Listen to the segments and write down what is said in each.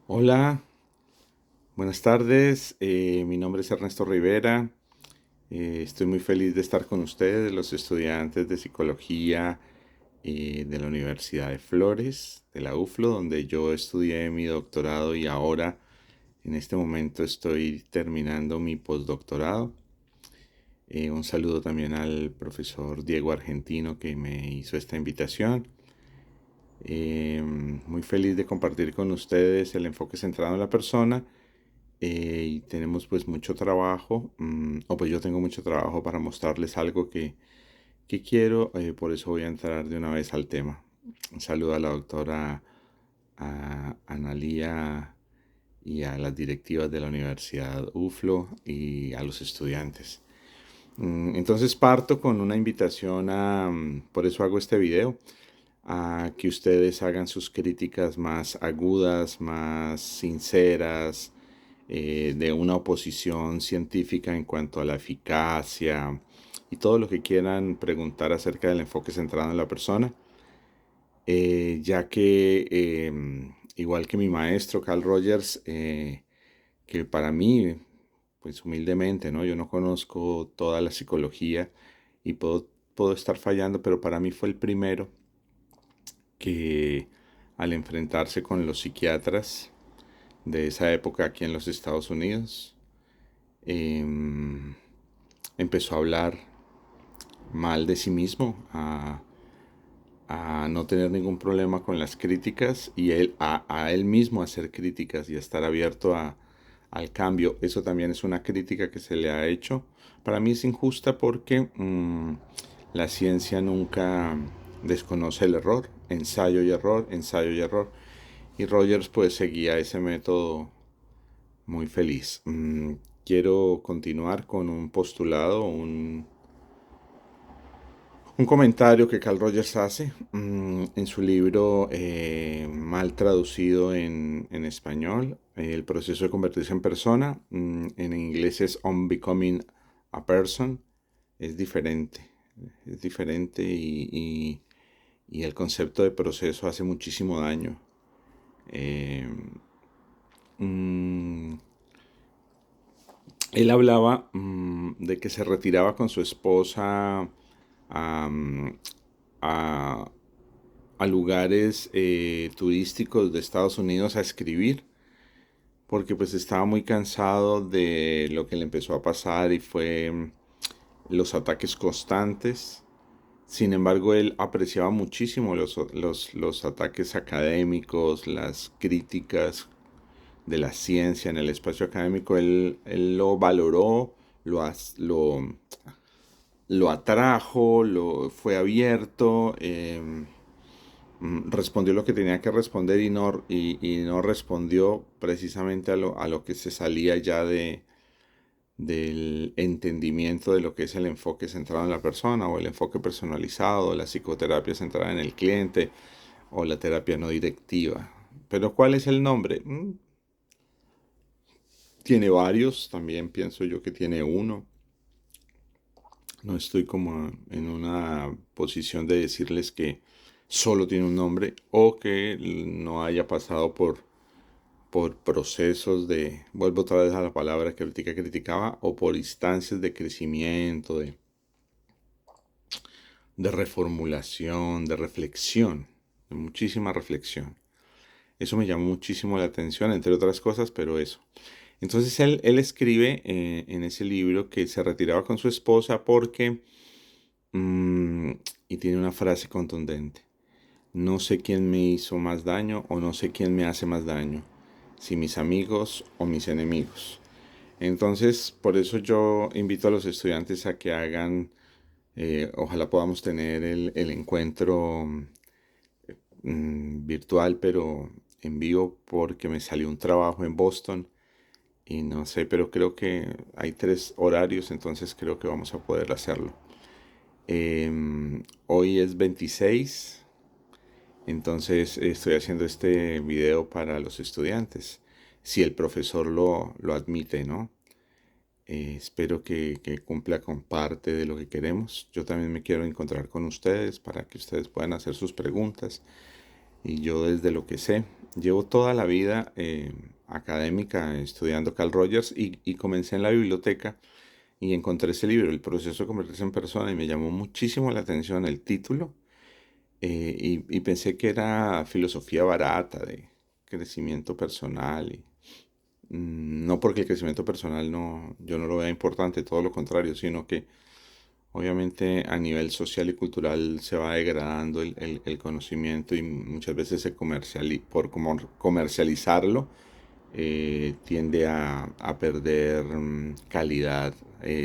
Hola, buenas tardes. Mi nombre es Ernesto Rivera. Estoy muy feliz de estar con ustedes, los estudiantes de psicología de la Universidad de Flores, de la UFLO, donde yo estudié mi doctorado y ahora en este momento estoy terminando mi postdoctorado. Un saludo también al profesor Diego Argentino que me hizo esta invitación. Muy feliz de compartir con ustedes el enfoque centrado en la persona. Y tenemos pues mucho trabajo, o pues yo tengo mucho trabajo para mostrarles algo que quiero. Por eso voy a entrar de una vez al tema. Un saludo a la doctora a Analía y a las directivas de la Universidad UFLO y a los estudiantes. Entonces parto con una invitación por eso hago este video, a que ustedes hagan sus críticas más agudas, más sinceras, de una oposición científica en cuanto a la eficacia y todo lo que quieran preguntar acerca del enfoque centrado en la persona, ya que igual que mi maestro Carl Rogers, que para mí, pues humildemente, ¿no? Yo no conozco toda la psicología y puedo estar fallando, pero para mí fue el primero que al enfrentarse con los psiquiatras de esa época aquí en los Estados Unidos, em, empezó a hablar mal de sí mismo, a no tener ningún problema con las críticas y a él mismo hacer críticas y a estar abierto al cambio. Eso también es una crítica que se le ha hecho. Para mí es injusta porque la ciencia nunca desconoce el error, ensayo y error, ensayo y error. Y Rogers pues seguía ese método muy feliz. Quiero continuar con un postulado, un comentario que Carl Rogers hace en su libro mal traducido en español, El proceso de convertirse en persona. En inglés es On Becoming a Person. Es diferente, es diferente y el concepto de proceso hace muchísimo daño. Eh, mm, Él hablaba de que se retiraba con su esposa a, a- a lugares turísticos de Estados Unidos a escribir, porque pues estaba muy cansado de lo que le empezó a pasar y fue los ataques constantes. Sin embargo, él apreciaba muchísimo los ataques académicos, las críticas de la ciencia en el espacio académico. Él lo valoró, lo atrajo, lo fue abierto, respondió lo que tenía que responder y no respondió precisamente a lo que se salía ya del entendimiento de lo que es el enfoque centrado en la persona o el enfoque personalizado, la psicoterapia centrada en el cliente o la terapia no directiva. Pero ¿cuál es el nombre? Tiene varios, también pienso yo que tiene uno. No estoy como en una posición de decirles que solo tiene un nombre o que no haya pasado por procesos de, vuelvo otra vez a la palabra que ahorita criticaba, o por instancias de crecimiento, de reformulación, de reflexión, de muchísima reflexión. Eso me llamó muchísimo la atención, entre otras cosas, pero eso. Entonces él escribe en ese libro que se retiraba con su esposa porque, mm, y tiene una frase contundente, no sé quién me hizo más daño o no sé quién me hace más daño, si mis amigos o mis enemigos. Entonces, por eso yo invito a los estudiantes a que hagan, ojalá podamos tener el encuentro virtual, pero en vivo, porque me salió un trabajo en Boston y no sé, pero creo que hay tres horarios, entonces creo que vamos a poder hacerlo. Hoy es 26, entonces estoy haciendo este video para los estudiantes, si el profesor lo admite, ¿no? Espero que cumpla con parte de lo que queremos. Yo también me quiero encontrar con ustedes para que ustedes puedan hacer sus preguntas y yo desde lo que sé llevo toda la vida académica estudiando Carl Rogers y comencé en la biblioteca y encontré ese libro, El proceso de convertirse en persona, y me llamó muchísimo la atención el título, y pensé que era filosofía barata de crecimiento personal. No porque el crecimiento personal no, yo no lo vea importante, todo lo contrario, sino que obviamente a nivel social y cultural se va degradando el conocimiento y muchas veces por comercializarlo tiende a perder calidad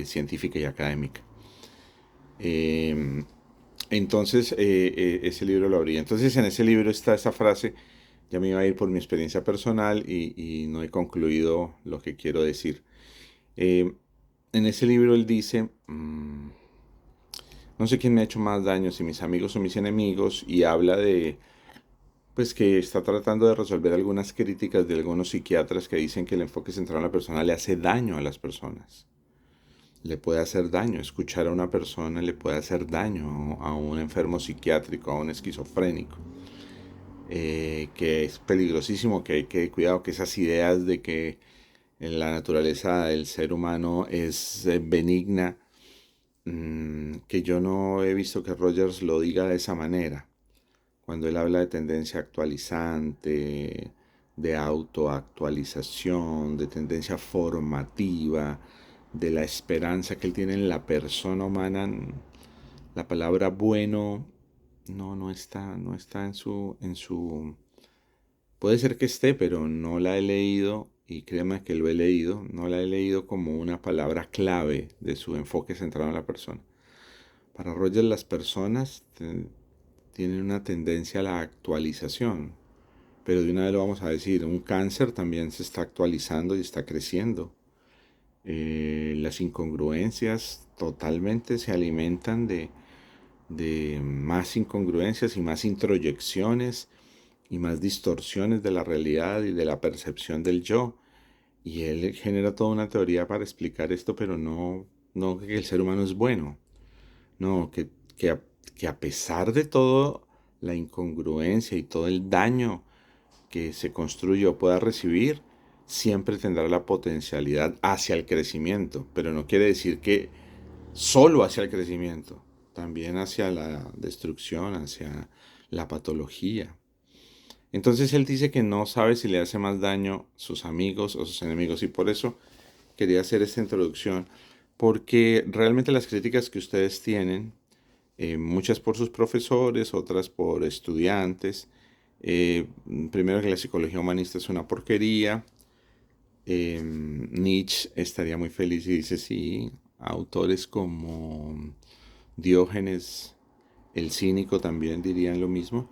científica y académica. Eh, ese libro lo abrí. Entonces, en ese libro está esa frase, ya me iba a ir por mi experiencia personal y no he concluido lo que quiero decir. Eh, en ese libro él dice, no sé quién me ha hecho más daño, si mis amigos o mis enemigos, y habla de, pues que está tratando de resolver algunas críticas de algunos psiquiatras que dicen que el enfoque centrado en la persona le hace daño a las personas. Le puede hacer daño, escuchar a una persona le puede hacer daño a un enfermo psiquiátrico, a un esquizofrénico, que es peligrosísimo, que hay que cuidado, que esas ideas de que la naturaleza del ser humano es benigna, que yo no he visto que Rogers lo diga de esa manera. Cuando él habla de tendencia actualizante, de autoactualización, de tendencia formativa, de la esperanza que él tiene en la persona humana, la palabra bueno no está puede ser que esté, pero no la he leído, y créeme que lo he leído, no la he leído como una palabra clave de su enfoque centrado en la persona. Para Rogers las personas tienen una tendencia a la actualización, pero de una vez lo vamos a decir, un cáncer también se está actualizando y está creciendo. Las incongruencias totalmente se alimentan de más incongruencias y más introyecciones y más distorsiones de la realidad y de la percepción del yo. Y él genera toda una teoría para explicar esto, pero no que el ser humano es bueno, no, que a pesar de todo la incongruencia y todo el daño que se construye o pueda recibir, siempre tendrá la potencialidad hacia el crecimiento, pero no quiere decir que solo hacia el crecimiento, también hacia la destrucción, hacia la patología. Entonces él dice que no sabe si le hace más daño sus amigos o sus enemigos, y por eso quería hacer esta introducción, porque realmente las críticas que ustedes tienen, muchas por sus profesores, otras por estudiantes, eh, primero que la psicología humanista es una porquería. Nietzsche estaría muy feliz y dice sí, autores como Diógenes el cínico también dirían lo mismo.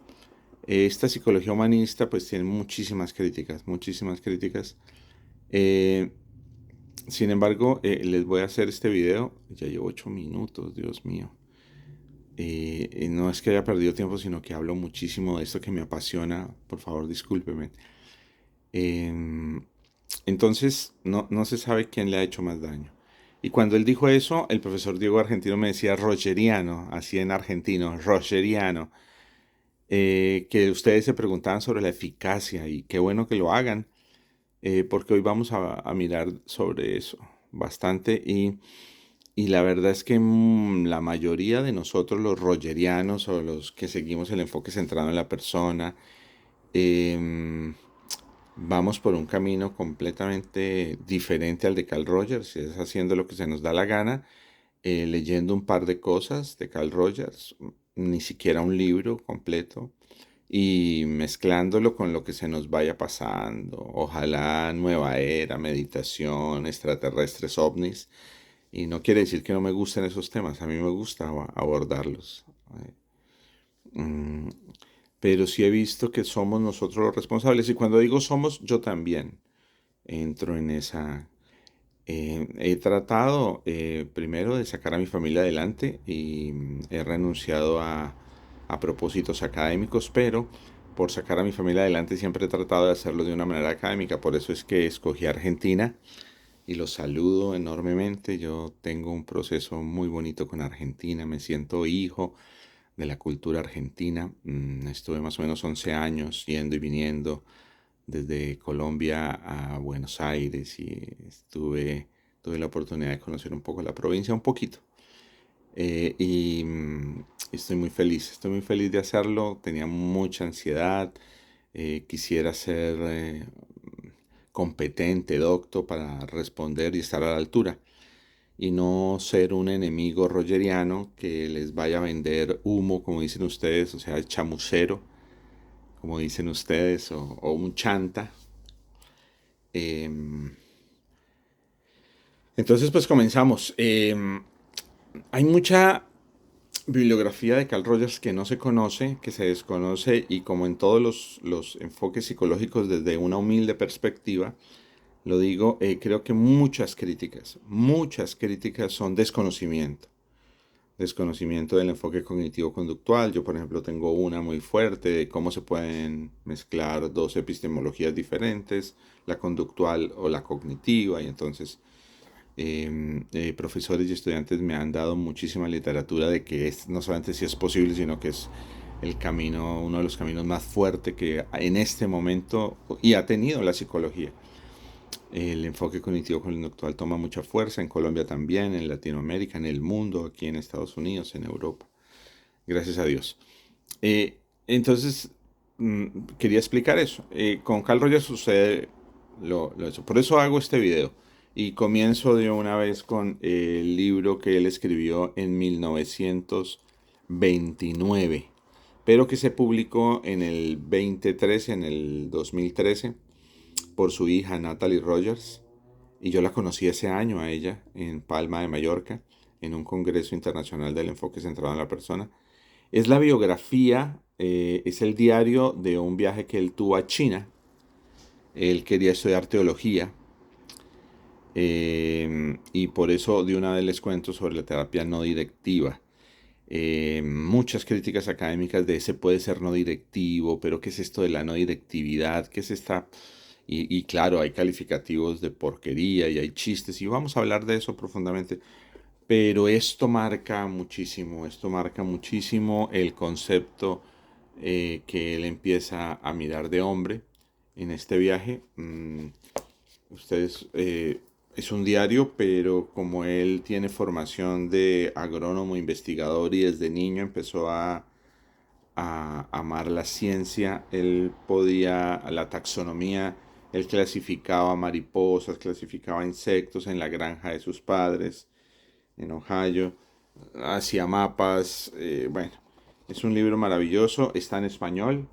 Esta psicología humanista pues tiene muchísimas críticas, muchísimas críticas. Eh, Sin embargo, les voy a hacer este video, ya llevo 8 minutos, Dios mío. No es que haya perdido tiempo, sino que hablo muchísimo de esto que me apasiona, por favor discúlpeme. Eh, entonces, no se sabe quién le ha hecho más daño. Y cuando él dijo eso, el profesor Diego Argentino me decía rogeriano, así en argentino, rogeriano, que ustedes se preguntaban sobre la eficacia, y qué bueno que lo hagan, porque hoy vamos a mirar sobre eso bastante, y la verdad es que la mayoría de nosotros, los rogerianos o los que seguimos el enfoque centrado en la persona, em, vamos por un camino completamente diferente al de Carl Rogers, es haciendo lo que se nos da la gana, leyendo un par de cosas de Carl Rogers, ni siquiera un libro completo, y mezclándolo con lo que se nos vaya pasando. Ojalá nueva era, meditación, extraterrestres, ovnis. Y no quiere decir que no me gusten esos temas, a mí me gusta abordarlos. Mm, pero sí he visto que somos nosotros los responsables. Y cuando digo somos, yo también entro en esa. He tratado primero de sacar a mi familia adelante y he renunciado a propósitos académicos, pero por sacar a mi familia adelante siempre he tratado de hacerlo de una manera académica. Por eso es que escogí Argentina y los saludo enormemente. Yo tengo un proceso muy bonito con Argentina, me siento hijo de la cultura argentina. Estuve más o menos 11 años yendo y viniendo. desde Colombia a Buenos Aires y tuve la oportunidad de conocer un poco la provincia, un poquito. Y estoy muy feliz de hacerlo. Tenía mucha ansiedad, quisiera ser competente, docto para responder y estar a la altura y no ser un enemigo rogeriano que les vaya a vender humo, como dicen ustedes, o sea, chamucero, como dicen ustedes, o un chanta. Em, entonces, pues comenzamos. Hay mucha bibliografía de Carl Rogers que no se conoce, que se desconoce y como en todos los enfoques psicológicos desde una humilde perspectiva, lo digo, creo que muchas críticas son desconocimiento. Desconocimiento del enfoque cognitivo-conductual. Yo, por ejemplo, tengo una muy fuerte de cómo se pueden mezclar dos epistemologías diferentes, la conductual o la cognitiva, y entonces profesores y estudiantes me han dado muchísima literatura de que no solamente si es posible, sino que es el camino, uno de los caminos más fuertes que en este momento y ha tenido la psicología. El enfoque cognitivo-conductual toma mucha fuerza en Colombia también, en Latinoamérica, en el mundo, aquí en Estados Unidos, en Europa. Gracias a Dios. Entonces, quería explicar eso. Con Carl Rogers sucede eso. Por eso hago este video. Y comienzo de una vez con el libro que él escribió en 1929, pero que se publicó en el 2013, en el 2013 por su hija Natalie Rogers, y yo la conocí ese año a ella en Palma de Mallorca, en un congreso internacional del enfoque centrado en la persona. Es la biografía, es el diario de un viaje que él tuvo a China. Él quería estudiar teología y por eso de una vez les cuento sobre la terapia no directiva. Muchas críticas académicas de ese puede ser no directivo, pero ¿qué es esto de la no directividad? ¿Qué es esta? Y claro, hay calificativos de porquería y hay chistes y vamos a hablar de eso profundamente. Pero esto marca muchísimo el concepto que él empieza a mirar de hombre en este viaje. Ustedes, es un diario, pero como él tiene formación de agrónomo, investigador y desde niño empezó a amar la ciencia, él podía, la taxonomía, él clasificaba mariposas, clasificaba insectos en la granja de sus padres en Ohio, hacía mapas, bueno, es un libro maravilloso, está en español,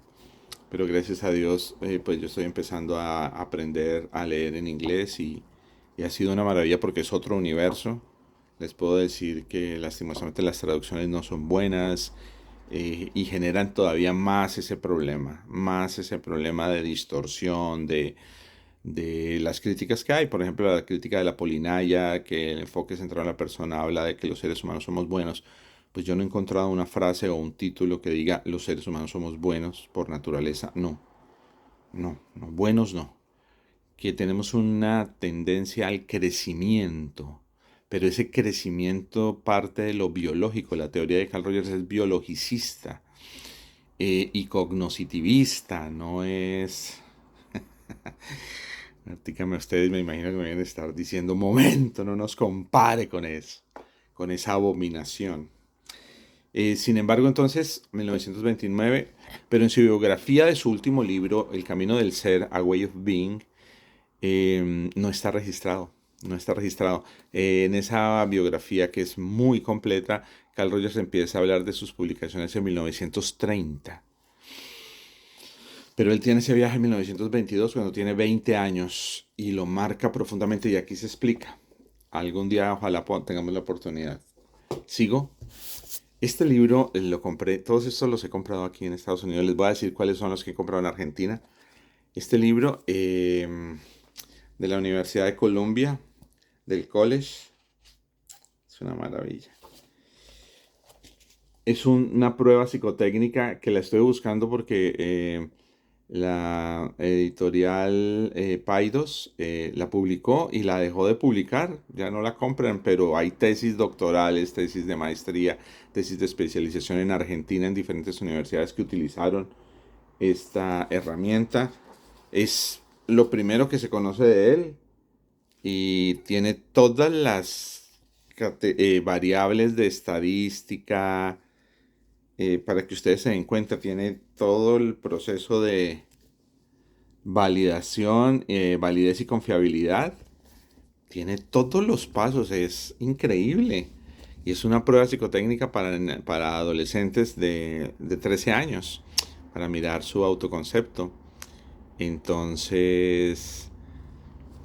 pero gracias a Dios, pues yo estoy empezando a aprender a leer en inglés y ha sido una maravilla porque es otro universo. Les puedo decir que lastimosamente las traducciones no son buenas y generan todavía más ese problema de distorsión, de las críticas que hay. Por ejemplo, la crítica de la Polinaya, que el enfoque centrado en la persona habla de que los seres humanos somos buenos. Pues yo no he encontrado una frase o un título que diga los seres humanos somos buenos por naturaleza. No, no, buenos no. Que tenemos una tendencia al crecimiento, pero ese crecimiento parte de lo biológico. La teoría de Carl Rogers es biologicista y cognoscitivista, no es... Díganme ustedes, me imagino que me van a estar diciendo, momento, no nos compare con eso, con esa abominación. Sin embargo, entonces, 1929, pero en su biografía de su último libro, El Camino del Ser, A Way of Being, no está registrado. No está registrado. En esa biografía que es muy completa, Carl Rogers empieza a hablar de sus publicaciones en 1930. Pero él tiene ese viaje en 1922 cuando tiene 20 años y lo marca profundamente y aquí se explica. Algún día ojalá tengamos la oportunidad. ¿Sigo? Este libro lo compré, todos estos los he comprado aquí en Estados Unidos. Les voy a decir cuáles son los que he comprado en Argentina. Este libro de la Universidad de Columbia, del college, es una maravilla. Es una prueba psicotécnica que la estoy buscando porque la editorial Paidos la publicó y la dejó de publicar, ya no la compran, pero hay tesis doctorales, tesis de maestría, tesis de especialización en Argentina en diferentes universidades que utilizaron esta herramienta Es lo primero que se conoce de él y tiene todas las variables de estadística para que ustedes se den cuenta. Tiene todo el proceso de validación, validez y confiabilidad. Tiene todos los pasos, es increíble. Y es una prueba psicotécnica para adolescentes de 13 años, para mirar su autoconcepto. Entonces,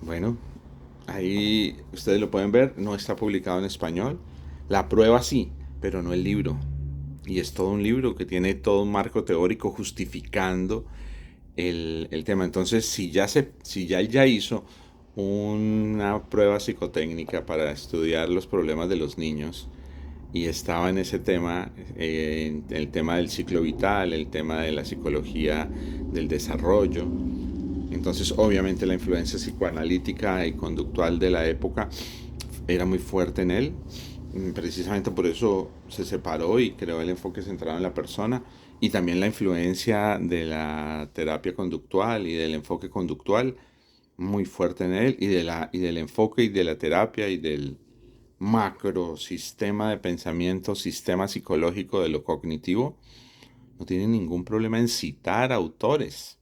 bueno, ahí ustedes lo pueden ver, no está publicado en español. La prueba sí, pero no el libro. Y es todo un libro que tiene todo un marco teórico justificando el tema. Entonces, si ya él ya hizo una prueba psicotécnica para estudiar los problemas de los niños y estaba en ese tema, el tema del ciclo vital, el tema de la psicología del desarrollo, entonces obviamente la influencia psicoanalítica y conductual de la época era muy fuerte en él. Precisamente por eso se separó y creó el enfoque centrado en la persona, y también la influencia de la terapia conductual y del enfoque conductual muy fuerte en él, y del enfoque y de la terapia y del macro sistema de pensamiento, sistema psicológico de lo cognitivo. No tiene ningún problema en citar autores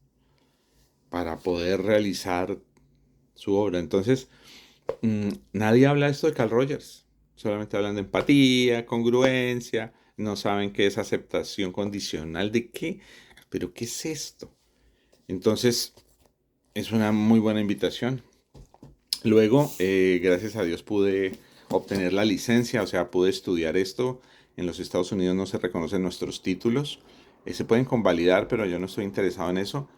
para poder realizar su obra. Entonces, nadie habla esto de Carl Rogers. Solamente hablan de empatía, congruencia. No saben qué es aceptación condicional. ¿De qué? ¿Pero qué es esto? Entonces, es una muy buena invitación. Luego, gracias a Dios, pude obtener la licencia, o sea, pude estudiar esto. En los Estados Unidos no se reconocen nuestros títulos. Se pueden convalidar, pero yo no estoy interesado en eso.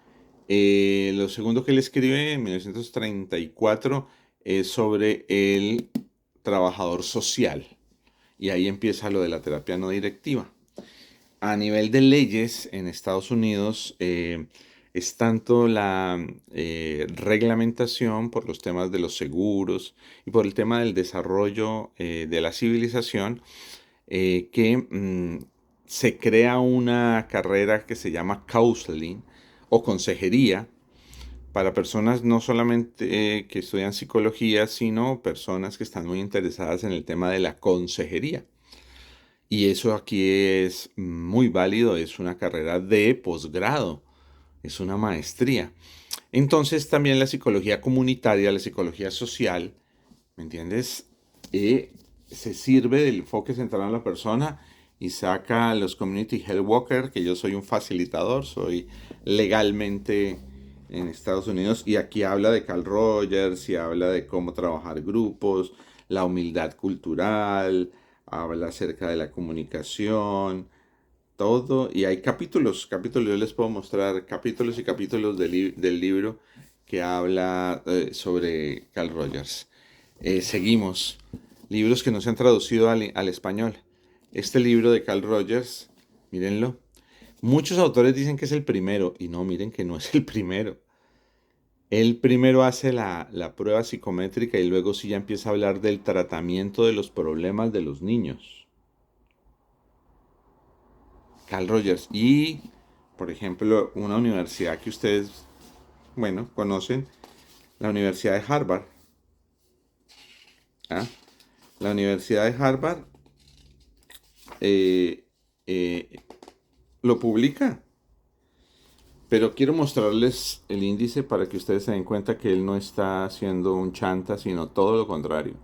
Lo segundo que él escribe en 1934 es sobre el trabajador social. Y ahí empieza lo de la terapia no directiva. A nivel de leyes en Estados Unidos, es tanto la reglamentación por los temas de los seguros y por el tema del desarrollo de la civilización, que se crea una carrera que se llama counseling o consejería para personas no solamente que estudian psicología, sino personas que están muy interesadas en el tema de la consejería. Y eso aquí es muy válido, es una carrera de posgrado, es una maestría. Entonces también la psicología comunitaria, la psicología social, ¿me entiendes? Se sirve del enfoque centrado en la persona y saca los community health worker, que yo soy un facilitador, soy legalmente en Estados Unidos, y aquí habla de Carl Rogers y habla de cómo trabajar grupos, la humildad cultural, habla acerca de la comunicación, todo, y hay capítulos, yo les puedo mostrar capítulos y capítulos del libro que habla sobre Carl Rogers. Seguimos. Libros que no se han traducido al español. Este libro de Carl Rogers, mírenlo. Muchos autores dicen que es el primero, y no, miren que no es el primero. Él primero hace la prueba psicométrica y luego sí ya empieza a hablar del tratamiento de los problemas de los niños. Carl Rogers. Y, por ejemplo, una universidad que ustedes, bueno, conocen, la Universidad de Harvard. ¿Ah? La Universidad de Harvard eh, eh, lo publica. Pero quiero mostrarles el índice para que ustedes se den cuenta que él no está haciendo un chanta, sino todo lo contrario.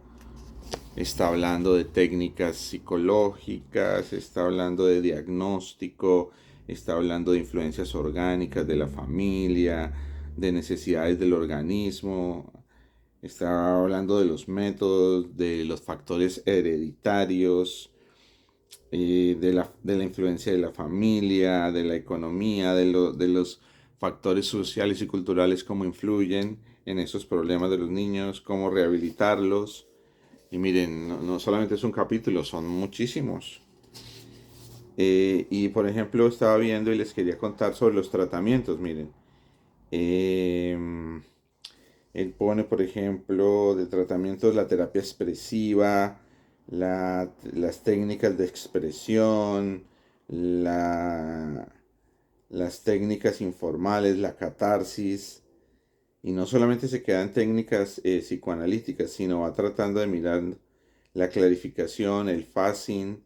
Está hablando de técnicas psicológicas, está hablando de diagnóstico, está hablando de influencias orgánicas de la familia, de necesidades del organismo, está hablando de los métodos, de los factores hereditarios, de la influencia de la familia, de la economía, de los factores sociales y culturales, cómo influyen en esos problemas de los niños, cómo rehabilitarlos. Y miren, no solamente es un capítulo, son muchísimos. Y por ejemplo, estaba viendo y les quería contar sobre los tratamientos, miren. Eh, Él pone, por ejemplo, de tratamientos la terapia expresiva, las técnicas de expresión, la, las técnicas informales, la catarsis. Y no solamente se queda en técnicas psicoanalíticas, sino va tratando de mirar la clarificación, el phasing.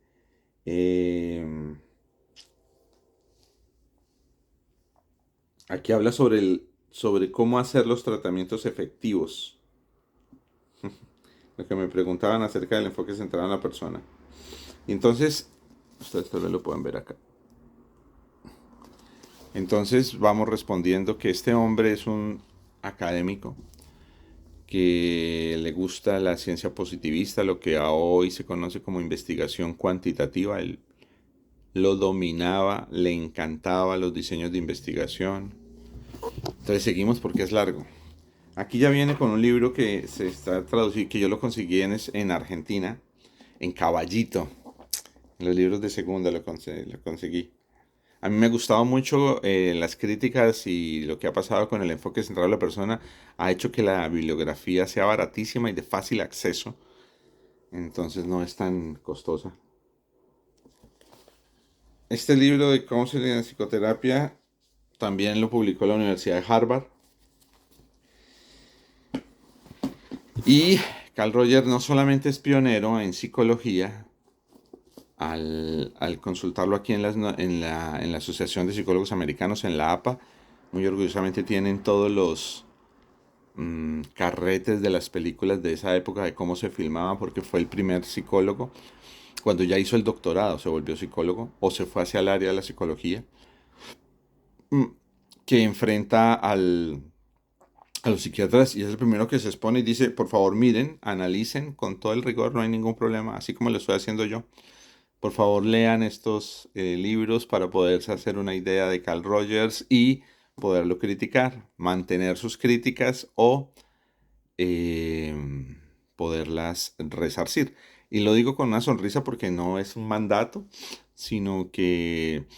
eh, Aquí habla sobre cómo hacer los tratamientos efectivos. Lo que me preguntaban acerca del enfoque centrado en la persona. Y entonces, ustedes tal vez lo pueden ver acá. Entonces vamos respondiendo que este hombre es un académico que le gusta la ciencia positivista, lo que hoy se conoce como investigación cuantitativa. Él lo dominaba, le encantaba los diseños de investigación. Entonces seguimos porque es largo. Aquí ya viene con un libro que se está traducido, que yo lo conseguí en Argentina, en Caballito. En los libros de segunda lo conseguí. A mí me ha gustado mucho las críticas y lo que ha pasado con el enfoque centrado en la persona ha hecho que la bibliografía sea baratísima y de fácil acceso, entonces no es tan costosa. Este libro de Counseling en Psicoterapia también lo publicó la Universidad de Harvard y Carl Rogers no solamente es pionero en psicología, al consultarlo aquí en la Asociación de Psicólogos Americanos, en la APA, muy orgullosamente tienen todos los carretes de las películas de esa época, de cómo se filmaba, porque fue el primer psicólogo. Cuando ya hizo el doctorado, se volvió psicólogo o se fue hacia el área de la psicología, mm, que enfrenta a los psiquiatras y es el primero que se expone y dice, por favor miren, analicen con todo el rigor, no hay ningún problema, así como lo estoy haciendo yo. Por favor, lean estos libros para poderse hacer una idea de Carl Rogers y poderlo criticar, mantener sus críticas o eh, poderlas resarcir. Y lo digo con una sonrisa porque no es un mandato, sino que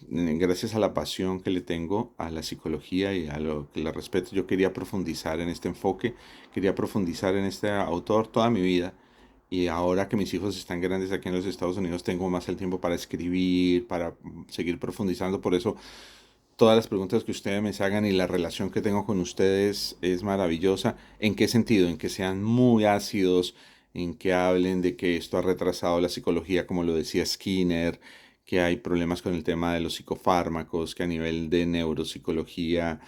gracias a la pasión que le tengo a la psicología y a lo que la respeto, yo quería profundizar en este enfoque, quería profundizar en este autor toda mi vida. Y ahora que mis hijos están grandes aquí en los Estados Unidos, tengo más el tiempo para escribir, para seguir profundizando. Por eso todas las preguntas que ustedes me hagan y la relación que tengo con ustedes es maravillosa. ¿En qué sentido? En que sean muy ácidos, en que hablen de que esto ha retrasado la psicología, como lo decía Skinner, que hay problemas con el tema de los psicofármacos, que a nivel de neuropsicología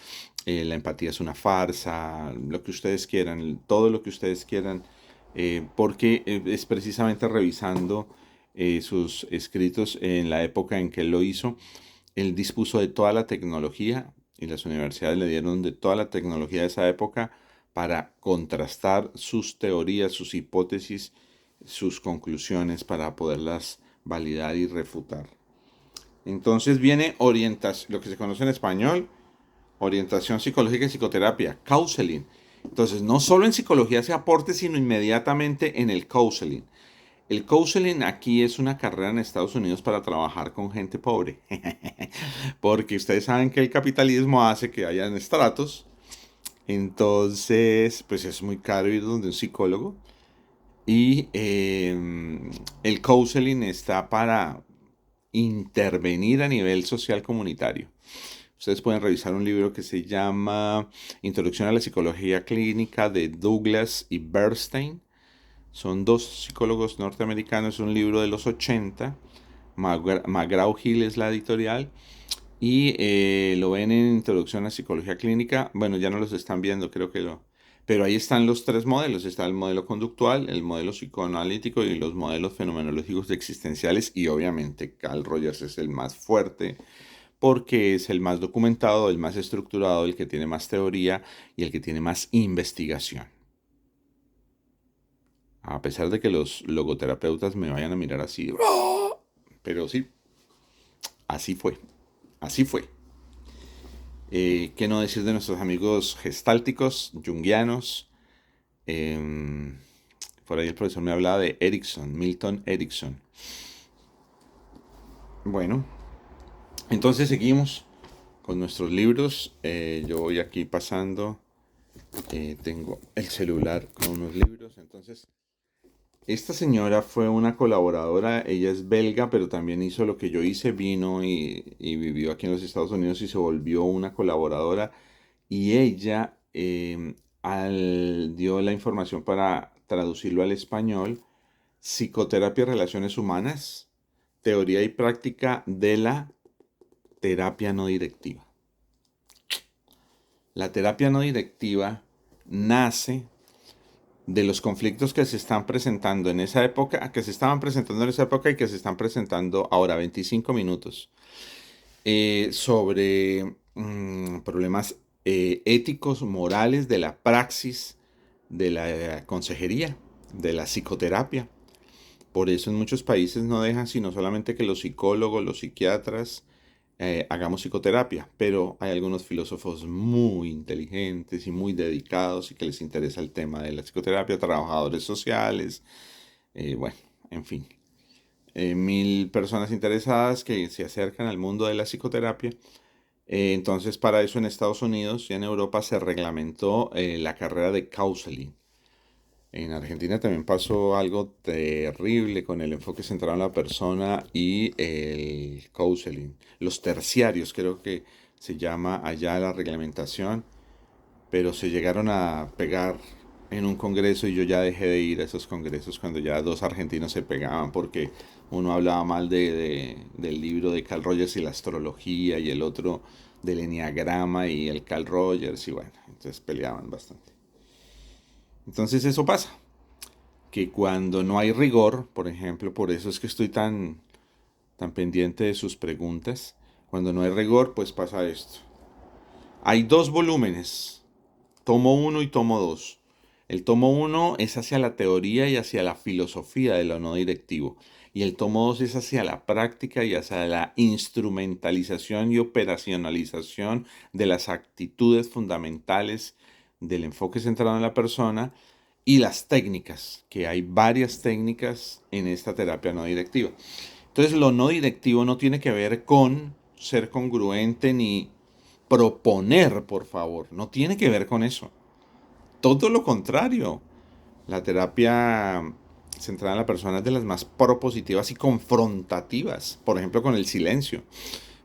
la empatía es una farsa, lo que ustedes quieran, todo lo que ustedes quieran, porque es precisamente revisando sus escritos en la época en que él lo hizo. Él dispuso de toda la tecnología y las universidades le dieron de toda la tecnología de esa época para contrastar sus teorías, sus hipótesis, sus conclusiones para poderlas validar y refutar. Entonces viene orientación, lo que se conoce en español, orientación psicológica y psicoterapia, counseling. Entonces, no solo en psicología se aporte, sino inmediatamente en el counseling. El counseling aquí es una carrera en Estados Unidos para trabajar con gente pobre. Porque ustedes saben que el capitalismo hace que hayan estratos. Entonces, pues es muy caro ir donde un psicólogo. Y el counseling está para intervenir a nivel social comunitario. Ustedes pueden revisar un libro que se llama Introducción a la Psicología Clínica de Douglas y Bernstein. Son dos psicólogos norteamericanos, es un libro de los 80. McGraw-Hill es la editorial. Y lo ven en Introducción a Psicología Clínica. Bueno, ya no los están viendo, creo que lo... Pero ahí están los tres modelos. Está el modelo conductual, el modelo psicoanalítico y los modelos fenomenológicos existenciales. Y obviamente Carl Rogers es el más fuerte porque es el más documentado, el más estructurado, el que tiene más teoría y el que tiene más investigación. A pesar de que los logoterapeutas me vayan a mirar así, pero sí, así fue, así fue. ¿Qué no decir de nuestros amigos gestálticos, junguianos? Eh, por ahí el profesor me hablaba de Erickson, Milton Erickson. Bueno, entonces seguimos con nuestros libros. Yo voy aquí pasando. Tengo el celular con unos libros. Entonces, esta señora fue una colaboradora. Ella es belga, pero también hizo lo que yo hice. Vino y vivió aquí en los Estados Unidos y se volvió una colaboradora. Y ella dio la información para traducirlo al español: Psicoterapia y Relaciones Humanas, teoría y práctica de la terapia no directiva. La terapia no directiva nace de los conflictos que se están presentando en esa época, que se estaban presentando en esa época y que se están presentando ahora, 25 minutos, sobre problemas éticos, morales de la praxis, de la consejería, de la psicoterapia. Por eso en muchos países no dejan sino solamente que los psicólogos, los psiquiatras, hagamos psicoterapia, pero hay algunos filósofos muy inteligentes y muy dedicados y que les interesa el tema de la psicoterapia, trabajadores sociales, bueno, en fin, 1000 personas interesadas que se acercan al mundo de la psicoterapia. Entonces, para eso en Estados Unidos y en Europa se reglamentó la carrera de counseling. En Argentina también pasó algo terrible con el enfoque centrado en la persona y el counseling. Los terciarios, creo que se llama allá la reglamentación, pero se llegaron a pegar en un congreso y yo ya dejé de ir a esos congresos cuando ya dos argentinos se pegaban porque uno hablaba mal del libro de Carl Rogers y la astrología y el otro del enneagrama y el Carl Rogers y bueno, entonces peleaban bastante. Entonces eso pasa, que cuando no hay rigor, por ejemplo, por eso es que estoy tan pendiente de sus preguntas, cuando no hay rigor, pues pasa esto. Hay dos volúmenes, tomo uno y tomo dos. El tomo uno es hacia la teoría y hacia la filosofía de lo no directivo. Y el tomo 2 es hacia la práctica y hacia la instrumentalización y operacionalización de las actitudes fundamentales del enfoque centrado en la persona y las técnicas, que hay varias técnicas en esta terapia no directiva. Entonces, lo no directivo no tiene que ver con ser congruente ni proponer, por favor, no tiene que ver con eso. Todo lo contrario. La terapia centrada en la persona es de las más propositivas y confrontativas. Por ejemplo, con el silencio.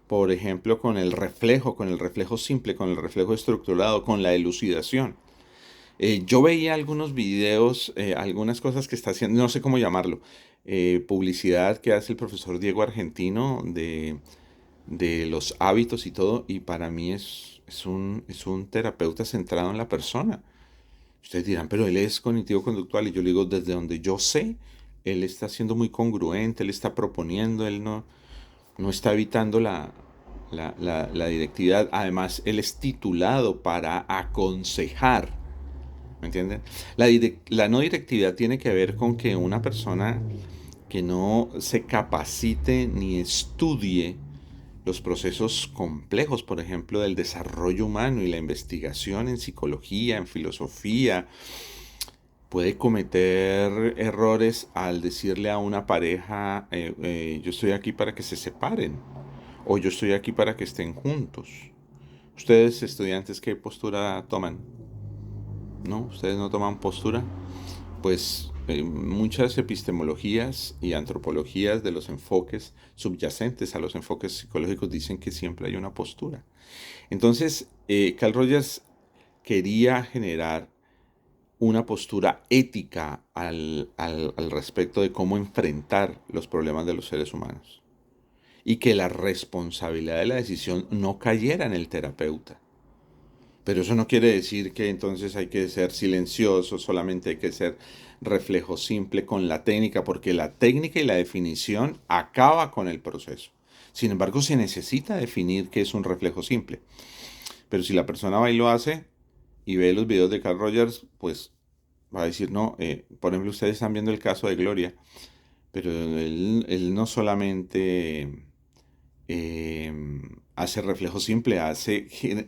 Por ejemplo, con el reflejo simple, con el reflejo estructurado, con la elucidación. Yo veía algunos videos, algunas cosas que está haciendo, no sé cómo llamarlo, publicidad que hace el profesor Diego Argentino de los hábitos y todo, y para mí es un terapeuta centrado en la persona. Ustedes dirán, pero él es cognitivo-conductual, y yo le digo, desde donde yo sé, él está siendo muy congruente, él está proponiendo, él no está evitando la directividad. Además, él es titulado para aconsejar. ¿Me entienden? La no directividad tiene que ver con que una persona que no se capacite ni estudie los procesos complejos, por ejemplo, del desarrollo humano y la investigación en psicología, en filosofía, puede cometer errores al decirle a una pareja, yo estoy aquí para que se separen, o yo estoy aquí para que estén juntos. Ustedes, estudiantes, ¿qué postura toman? ¿No? ¿Ustedes no toman postura? Pues muchas epistemologías y antropologías de los enfoques subyacentes a los enfoques psicológicos dicen que siempre hay una postura. Entonces, Carl Rogers quería generar una postura ética al respecto de cómo enfrentar los problemas de los seres humanos y que la responsabilidad de la decisión no cayera en el terapeuta. Pero eso no quiere decir que entonces hay que ser silencioso, solamente hay que ser reflejo simple con la técnica, porque la técnica y la definición acaba con el proceso. Sin embargo, se necesita definir qué es un reflejo simple. Pero si la persona va y lo hace y ve los videos de Carl Rogers, pues va a decir, no, por ejemplo, ustedes están viendo el caso de Gloria, pero él no solamente eh, hace reflejo simple,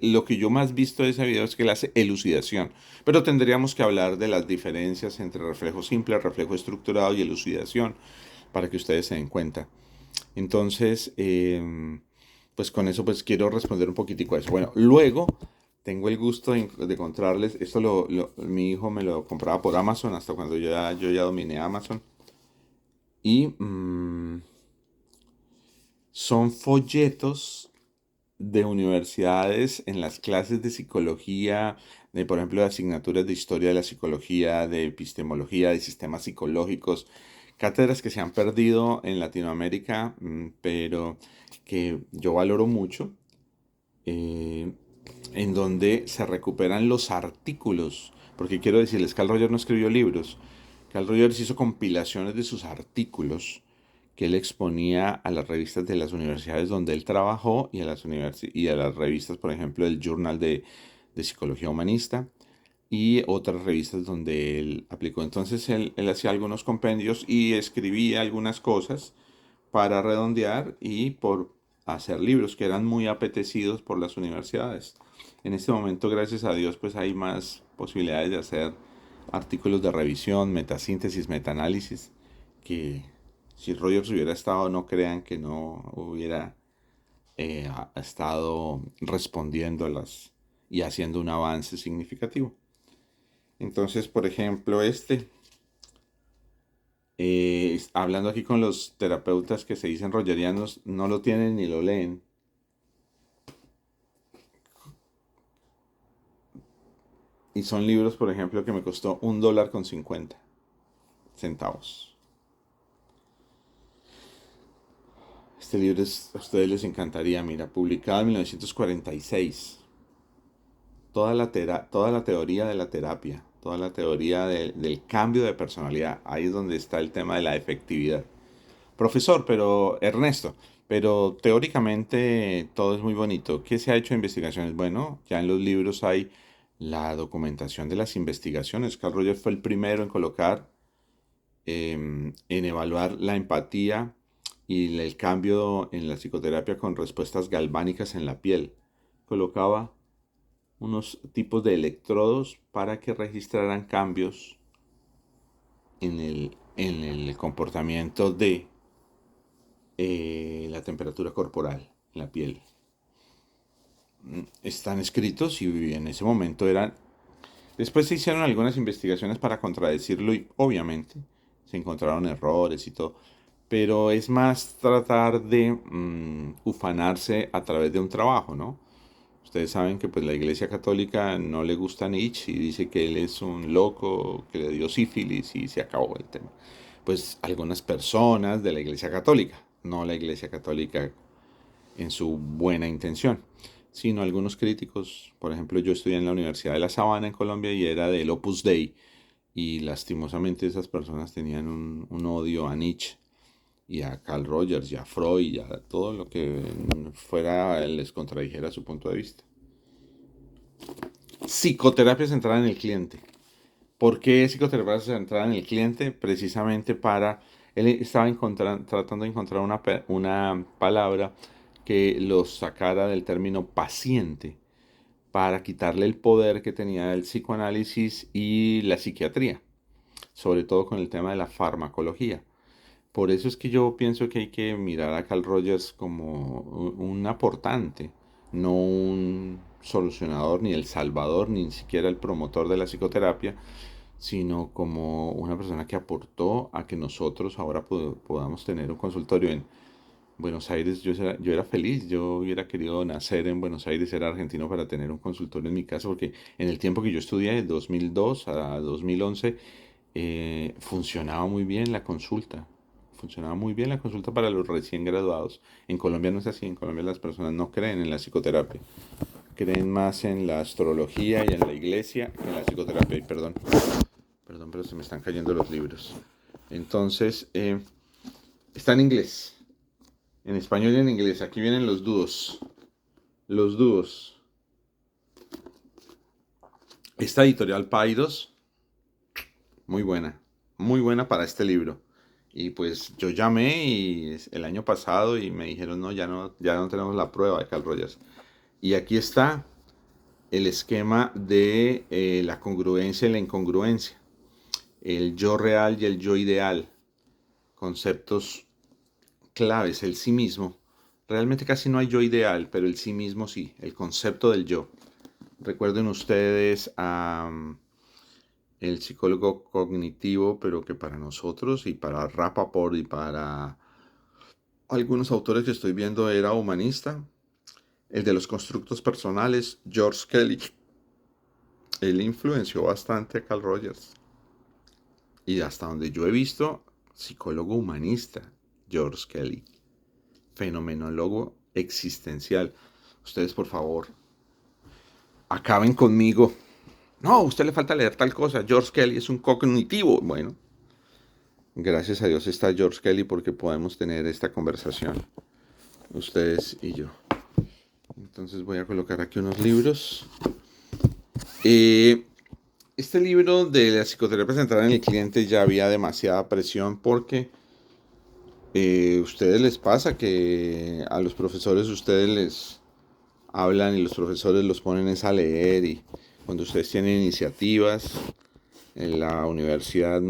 lo que yo más visto de ese video es que él hace elucidación, pero tendríamos que hablar de las diferencias entre reflejo simple, reflejo estructurado y elucidación para que ustedes se den cuenta. Entonces, pues con eso pues quiero responder un poquitico a eso. Bueno, luego tengo el gusto de encontrarles, esto mi hijo me lo compraba por Amazon hasta cuando yo ya dominé Amazon. Y son folletos de universidades en las clases de psicología, de por ejemplo de asignaturas de historia de la psicología, de epistemología, de sistemas psicológicos, cátedras que se han perdido en Latinoamérica, pero que yo valoro mucho, eh, en donde se recuperan los artículos, porque quiero decirles, Carl Rogers no escribió libros, Carl Rogers hizo compilaciones de sus artículos que él exponía a las revistas de las universidades donde él trabajó y y a las revistas, por ejemplo, del Journal de Psicología Humanista y otras revistas donde él aplicó. Entonces él hacía algunos compendios y escribía algunas cosas para redondear y por hacer libros que eran muy apetecidos por las universidades. En este momento, gracias a Dios, pues hay más posibilidades de hacer artículos de revisión, metasíntesis, metaanálisis, que si Rogers hubiera estado, no crean que no hubiera estado respondiendo a las y haciendo un avance significativo. Entonces, por ejemplo, hablando aquí con los terapeutas que se dicen rogerianos, no lo tienen ni lo leen. Y son libros, por ejemplo, que me costó $1.50. Este libro a ustedes les encantaría, mira, publicado en 1946. Toda la teoría de la terapia, toda la teoría del cambio de personalidad. Ahí es donde está el tema de la efectividad. Profesor, pero Ernesto, pero teóricamente todo es muy bonito. ¿Qué se ha hecho de investigaciones? Bueno, ya en los libros hay la documentación de las investigaciones. Carl Rogers fue el primero en colocar, en evaluar la empatía y el cambio en la psicoterapia con respuestas galvánicas en la piel. Colocaba unos tipos de electrodos para que registraran cambios en el comportamiento de la temperatura corporal, la piel. Están escritos y en ese momento eran... Después se hicieron algunas investigaciones para contradecirlo y obviamente se encontraron errores y todo. Pero es más tratar de ufanarse a través de un trabajo, ¿no? Ustedes saben que pues la Iglesia Católica no le gusta a Nietzsche y dice que él es un loco, que le dio sífilis y se acabó el tema. Pues algunas personas de la Iglesia Católica, no la Iglesia Católica en su buena intención, sino algunos críticos. Por ejemplo, yo estudié en la Universidad de La Sabana en Colombia y era del Opus Dei y lastimosamente esas personas tenían un odio a Nietzsche y a Carl Rogers y a Freud y a todo lo que fuera les contradijera su punto de vista. Psicoterapia centrada en el cliente. ¿Por qué psicoterapia centrada en el cliente? Precisamente para... Él estaba tratando de encontrar una palabra que los sacara del término paciente para quitarle el poder que tenía el psicoanálisis y la psiquiatría, sobre todo con el tema de la farmacología. Por eso es que yo pienso que hay que mirar a Carl Rogers como un aportante, no un solucionador, ni el salvador, ni siquiera el promotor de la psicoterapia, sino como una persona que aportó a que nosotros ahora podamos tener un consultorio en Buenos Aires. Yo era feliz, yo hubiera querido nacer en Buenos Aires, ser argentino para tener un consultorio en mi casa, porque en el tiempo que yo estudié, de 2002 a 2011, funcionaba muy bien la consulta. Funcionaba muy bien la consulta para los recién graduados. En Colombia no es así, en Colombia las personas no creen en la psicoterapia, creen más en la astrología y en la iglesia que en la psicoterapia. Y perdón, pero se me están cayendo los libros. Entonces, está en inglés, en español y en inglés. Aquí vienen los dúos. Los dúos. Esta editorial Paidos, muy buena para este libro. Y pues yo llamé el año pasado y me dijeron, no, ya no tenemos la prueba de Carl Rogers. Y aquí está el esquema de la congruencia y la incongruencia, el yo real y el yo ideal, conceptos claves, el sí mismo. Realmente casi no hay yo ideal, pero el sí mismo sí, el concepto del yo. Recuerden ustedes a el psicólogo cognitivo, pero que para nosotros y para Rappaport y para algunos autores que estoy viendo era humanista, el de los constructos personales, George Kelly. Él influenció bastante a Carl Rogers. Y hasta donde yo he visto, psicólogo humanista, George Kelly. Fenomenólogo existencial. Ustedes, por favor, acaben conmigo. No, a usted le falta leer tal cosa. George Kelly es un cognitivo. Bueno, gracias a Dios está George Kelly porque podemos tener esta conversación, ustedes y yo. Entonces voy a colocar aquí unos libros. Este libro de la psicoterapia centrada en el cliente ya había demasiada presión porque ustedes les pasa que a los profesores ustedes les hablan y los profesores los ponen a leer y cuando ustedes tienen iniciativas en la universidad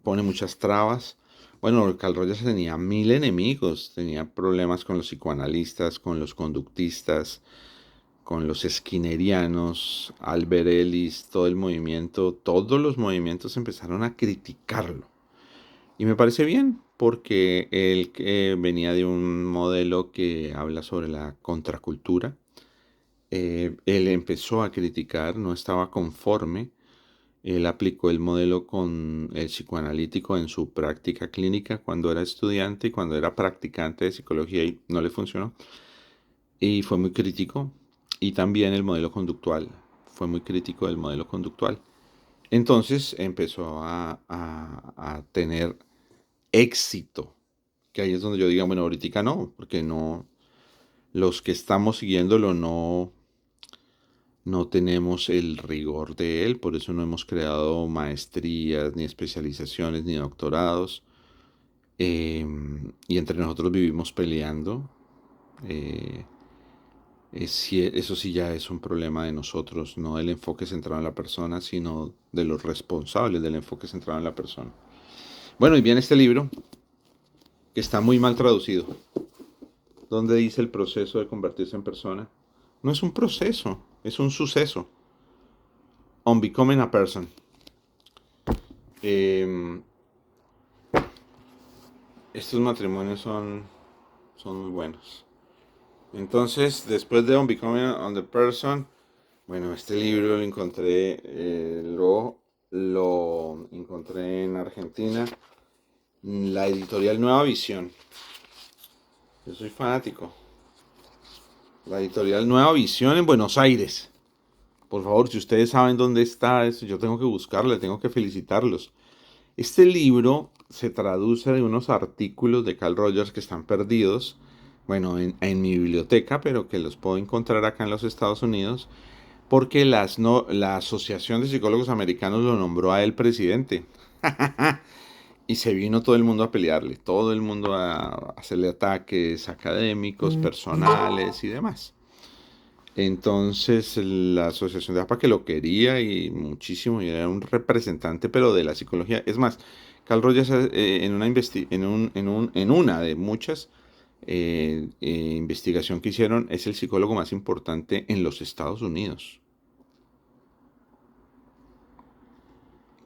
pone muchas trabas. Bueno, Carl Rogers tenía mil enemigos, tenía problemas con los psicoanalistas, con los conductistas, con los skinnerianos, Albert Ellis, todo el movimiento, todos los movimientos empezaron a criticarlo. Y me parece bien, porque él venía de un modelo que habla sobre la contracultura. Él empezó a criticar, no estaba conforme. Él aplicó el modelo con el psicoanalítico en su práctica clínica cuando era estudiante y cuando era practicante de psicología y no le funcionó. Y fue muy crítico. Y también el modelo conductual. Fue muy crítico del modelo conductual. Entonces empezó a tener éxito. Que ahí es donde yo diga, bueno, ahorita no, porque no, los que estamos siguiéndolo no tenemos el rigor de él, por eso no hemos creado maestrías, ni especializaciones, ni doctorados. Y entre nosotros vivimos peleando. Eh, eso sí ya es un problema de nosotros, no del enfoque centrado en la persona, sino de los responsables del enfoque centrado en la persona. Bueno, y viene este libro, que está muy mal traducido, donde dice el proceso de convertirse en persona. No es un proceso, es un suceso. On Becoming a Person. Eh, Estos matrimonios son muy buenos. Entonces, después de On Becoming on the Person, bueno, este libro lo encontré, lo encontré en Argentina, la editorial Nueva Visión. Yo soy fanático. La editorial Nueva Visión en Buenos Aires. Por favor, si ustedes saben dónde está eso, yo tengo que buscarle, tengo que felicitarlos. Este libro se traduce de unos artículos de Carl Rogers que están perdidos, bueno, en mi biblioteca, pero que los puedo encontrar acá en los Estados Unidos, porque la Asociación de Psicólogos Americanos lo nombró a él presidente. Y se vino todo el mundo a pelearle, todo el mundo a hacerle ataques académicos, personales y demás. Entonces la Asociación de APA que lo quería y muchísimo, y era un representante, pero de la psicología. Es más, Carl Rogers en una de muchas investigación que hicieron es el psicólogo más importante en los Estados Unidos,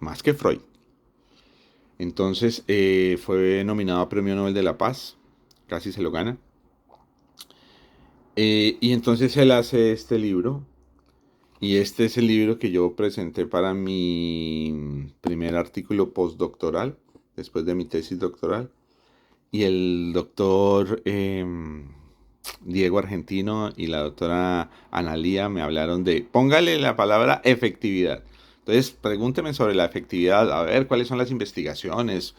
más que Freud. Entonces fue nominado a Premio Nobel de la Paz, casi se lo gana. Y entonces él hace este libro. Y este es el libro que yo presenté para mi primer artículo postdoctoral, después de mi tesis doctoral. Y el doctor Diego Argentino y la doctora Analía me hablaron de, póngale la palabra efectividad. Entonces, pregúnteme sobre la efectividad, a ver cuáles son las investigaciones,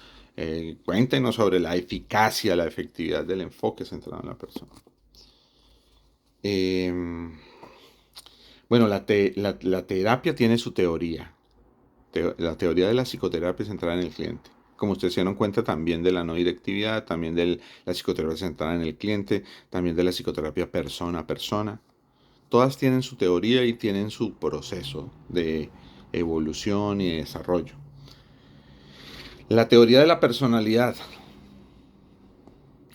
cuéntenos sobre la eficacia, la efectividad del enfoque centrado en la persona. Eh, bueno, la terapia tiene su teoría. La teoría de la psicoterapia centrada en el cliente. Como ustedes se dieron cuenta, también de la no directividad, también de la psicoterapia centrada en el cliente, también de la psicoterapia persona a persona. Todas tienen su teoría y tienen su proceso de evolución y desarrollo. La teoría de la personalidad.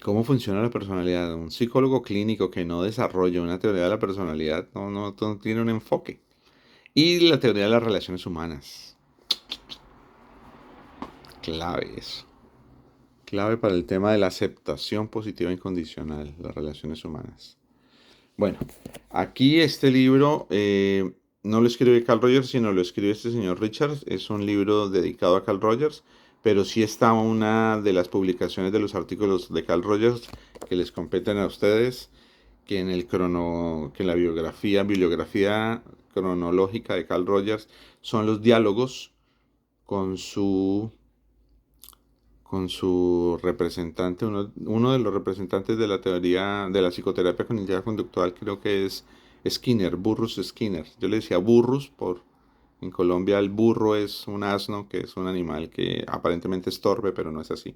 ¿Cómo funciona la personalidad? Un psicólogo clínico que no desarrolla una teoría de la personalidad no tiene un enfoque. Y la teoría de las relaciones humanas. Clave eso. Clave para el tema de la aceptación positiva e incondicional, las relaciones humanas. Bueno, aquí este libro no lo escribe Carl Rogers, sino lo escribe este señor Richards. Es un libro dedicado a Carl Rogers, pero sí está una de las publicaciones de los artículos de Carl Rogers que les competen a ustedes, que en que en la bibliografía cronológica de Carl Rogers son los diálogos con con su representante, uno de los representantes de la teoría de la psicoterapia cognitiva conductual, creo que es Skinner, Burrus Skinner. Yo le decía Burrus en Colombia el burro es un asno, que es un animal que aparentemente es torpe, pero no es así.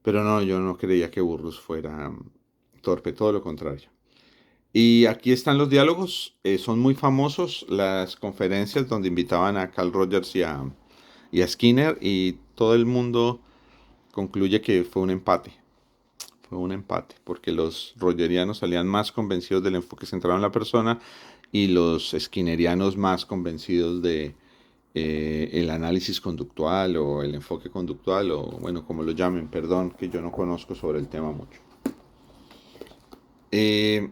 Pero no, yo no creía que Burrus fuera torpe, todo lo contrario. Y aquí están los diálogos, son muy famosos las conferencias donde invitaban a Carl Rogers y a Skinner, y todo el mundo concluye que fue un empate. Fue un empate, porque los rogerianos salían más convencidos del enfoque centrado en la persona y los skinnerianos más convencidos de el análisis conductual o el enfoque conductual, o bueno, como lo llamen, perdón, que yo no conozco sobre el tema mucho. Eh,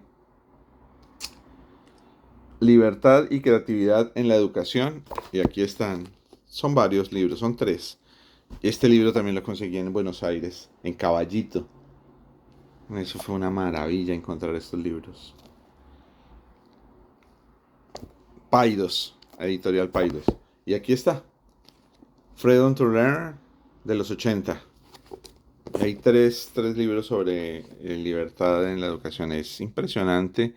Libertad y creatividad en la educación, y aquí están, son varios libros, son tres. Este libro también lo conseguí en Buenos Aires, en Caballito. Eso fue una maravilla encontrar estos libros. Paidos, editorial Paidos. Y aquí está, Freedom to Learn de los 80. Hay tres libros sobre libertad en la educación. Es impresionante.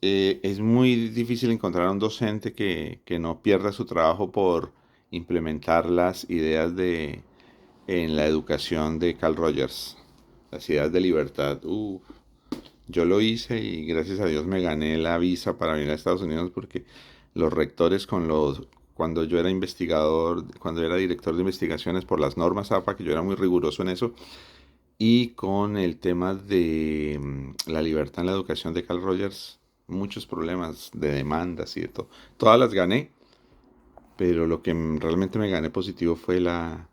Es muy difícil encontrar a un docente que no pierda su trabajo por implementar las ideas en la educación de Carl Rogers. Las ideas de libertad. Yo lo hice y gracias a Dios me gané la visa para venir a Estados Unidos porque los rectores cuando yo era investigador, cuando era director de investigaciones por las normas APA, que yo era muy riguroso en eso, y con el tema de la libertad en la educación de Carl Rogers, muchos problemas de demandas y de todo. Todas las gané, pero lo que realmente me gané positivo fue la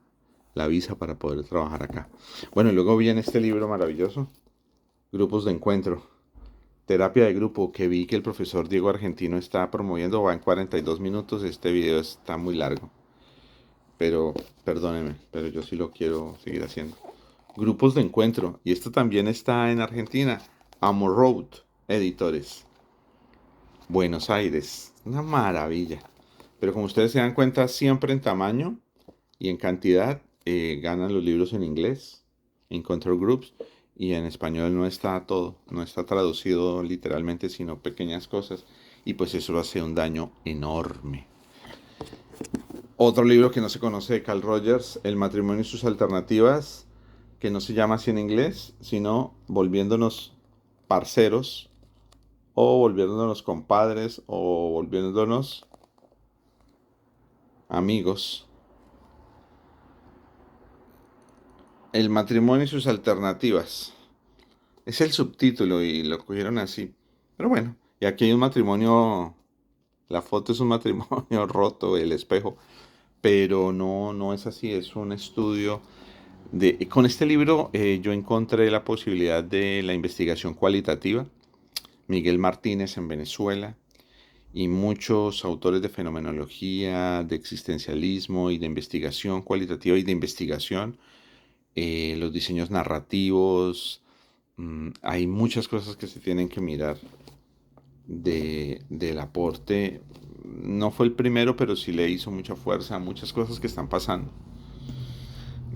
visa para poder trabajar acá. Bueno, y luego viene este libro maravilloso, Grupos de Encuentro. Terapia de grupo, que vi que el profesor Diego Argentino está promoviendo, va en 42 minutos. Este video está muy largo, pero perdóneme, pero yo sí lo quiero seguir haciendo. Grupos de encuentro, y esto también está en Argentina. Amor Road, editores. Buenos Aires, una maravilla. Pero como ustedes se dan cuenta, siempre en tamaño y en cantidad ganan los libros en inglés, Encounter Groups, y en español no está todo, no está traducido literalmente, sino pequeñas cosas, y pues eso hace un daño enorme. Otro libro que no se conoce de Carl Rogers, El matrimonio y sus alternativas, que no se llama así en inglés, sino Volviéndonos parceros, o volviéndonos compadres, o volviéndonos amigos. El matrimonio y sus alternativas. Es el subtítulo y lo cogieron así. Pero bueno, y aquí hay un matrimonio, la foto es un matrimonio roto, el espejo, pero no, no es así, es un estudio de... Con este libro yo encontré la posibilidad de la investigación cualitativa. Miguel Martínez en Venezuela y muchos autores de fenomenología, de existencialismo y de investigación cualitativa y de investigación, los diseños narrativos, hay muchas cosas que se tienen que mirar del aporte. No fue el primero, pero sí le hizo mucha fuerza a muchas cosas que están pasando.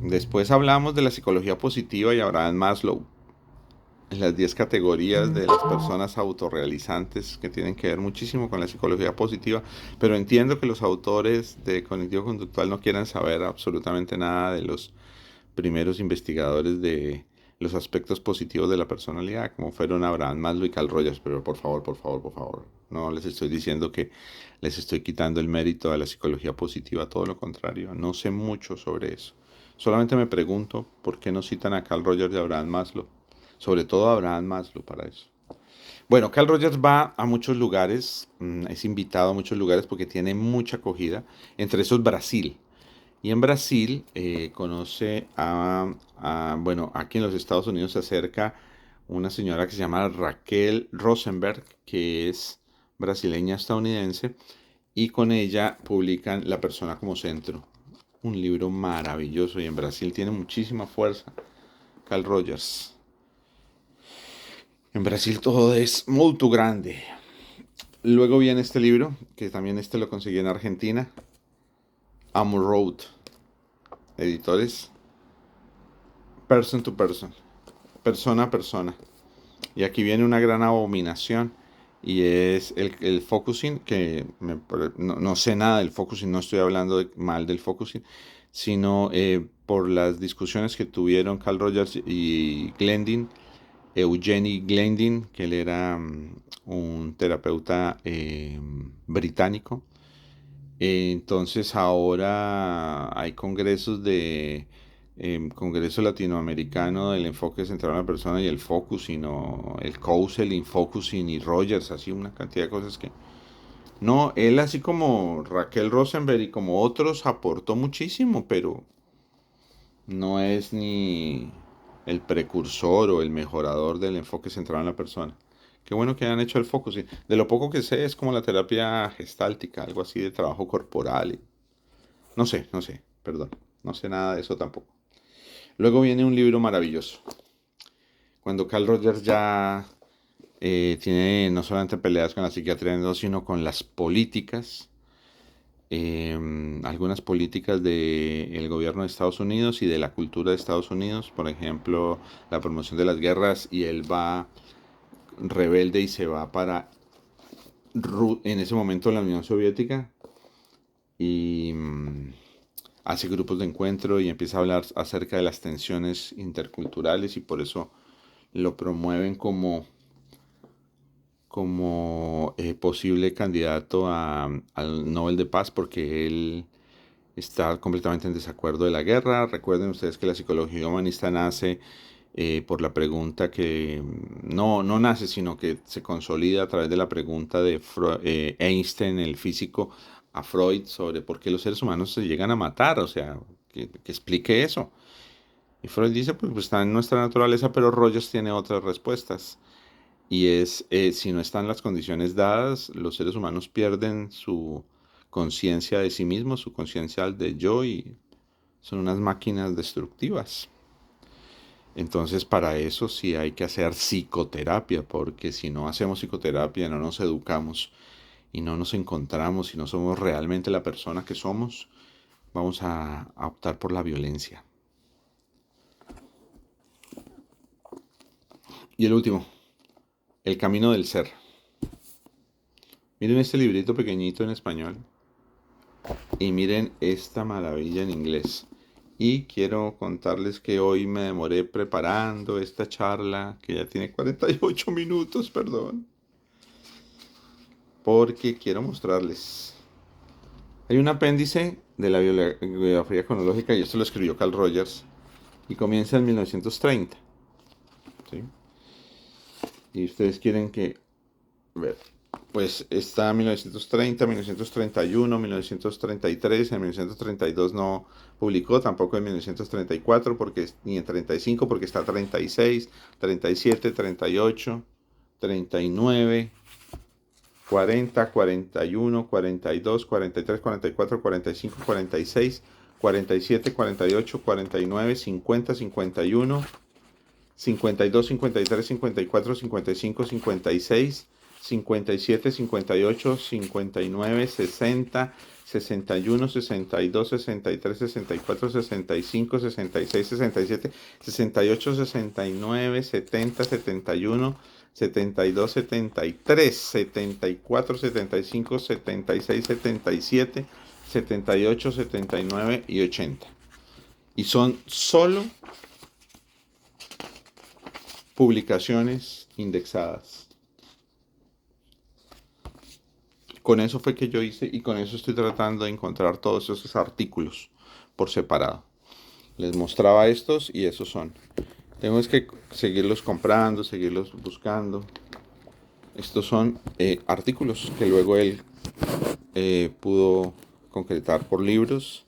Después hablamos de la psicología positiva y Abraham Maslow, las 10 categorías de las personas autorrealizantes, que tienen que ver muchísimo con la psicología positiva, pero entiendo que los autores de cognitivo conductual no quieran saber absolutamente nada de los primeros investigadores de los aspectos positivos de la personalidad, como fueron Abraham Maslow y Carl Rogers. Pero por favor, por favor, por favor, no les estoy diciendo que les estoy quitando el mérito a la psicología positiva, todo lo contrario, no sé mucho sobre eso. Solamente me pregunto por qué no citan a Carl Rogers y a Abraham Maslow, sobre todo a Abraham Maslow para eso. Bueno, Carl Rogers va a muchos lugares, es invitado a muchos lugares porque tiene mucha acogida, entre esos Brasil. Y en Brasil conoce bueno, aquí en los Estados Unidos se acerca una señora que se llama Raquel Rosenberg, que es brasileña estadounidense, y con ella publican La persona como centro, un libro maravilloso y en Brasil tiene muchísima fuerza. Carl Rogers. En Brasil todo es muy grande. Luego viene este libro, que también este lo conseguí en Argentina, Amor Road, editores, Person to Person, persona a persona. Y aquí viene una gran abominación y es el focusing, que no sé nada del focusing, no estoy hablando mal del focusing, sino por las discusiones que tuvieron Carl Rogers y Glendin, Eugenie Glendin, que él era un terapeuta británico. Entonces ahora hay congresos de Congreso Latinoamericano del enfoque centrado en la persona y el focusing o el counseling, focusing y Rogers, así una cantidad de cosas que no, él así como Raquel Rosenberg y como otros aportó muchísimo, pero no es ni el precursor o el mejorador del enfoque centrado en la persona. Qué bueno que hayan hecho el focusing. De lo poco que sé es como la terapia gestáltica, algo así de trabajo corporal. No sé, perdón. No sé nada de eso tampoco. Luego viene un libro maravilloso. Cuando Carl Rogers ya tiene no solamente peleas con la psiquiatría, sino con las políticas, algunas políticas del gobierno de Estados Unidos y de la cultura de Estados Unidos, por ejemplo, la promoción de las guerras, y él va rebelde y se va para en ese momento la Unión Soviética y hace grupos de encuentro y empieza a hablar acerca de las tensiones interculturales y por eso lo promueven como posible candidato al Nobel de Paz porque él está completamente en desacuerdo de la guerra. Recuerden ustedes que la psicología humanista nace por la pregunta que no nace, sino que se consolida a través de la pregunta de Einstein, el físico, a Freud sobre por qué los seres humanos se llegan a matar, o sea, que explique eso. Y Freud dice, pues está en nuestra naturaleza, pero Rogers tiene otras respuestas. Y es, si no están las condiciones dadas, los seres humanos pierden su conciencia de sí mismos, su conciencia de yo, y son unas máquinas destructivas. Entonces, para eso sí hay que hacer psicoterapia, porque si no hacemos psicoterapia, no nos educamos y no nos encontramos y no somos realmente la persona que somos, vamos a optar por la violencia. Y el último, El camino del ser. Miren este librito pequeñito en español y miren esta maravilla en inglés. Y quiero contarles que hoy me demoré preparando esta charla, que ya tiene 48 minutos, perdón, porque quiero mostrarles. Hay un apéndice de la biografía cronológica, y esto lo escribió Carl Rogers, y comienza en 1930. ¿Sí? Y ustedes quieren que... ver, pues está 1930, 1931, 1933, en 1932 no publicó, tampoco en 1934, ni en 35 porque está 36, 37, 38, 39, 40, 41, 42, 43, 44, 45, 46, 47, 48, 49, 50, 51, 52, 53, 54, 55, 56, 57, 58, 59, 60, 61, 62, 63, 64, 65, 66, 67, 68, 69, 70, 71, 72, 73, 74, 75, 76, 77, 78, 79 y 80. Y son solo publicaciones indexadas. Con eso fue que yo hice y con eso estoy tratando de encontrar todos esos artículos por separado. Les mostraba estos y esos son. Tengo que seguirlos comprando, seguirlos buscando. Estos son artículos que luego él pudo concretar por libros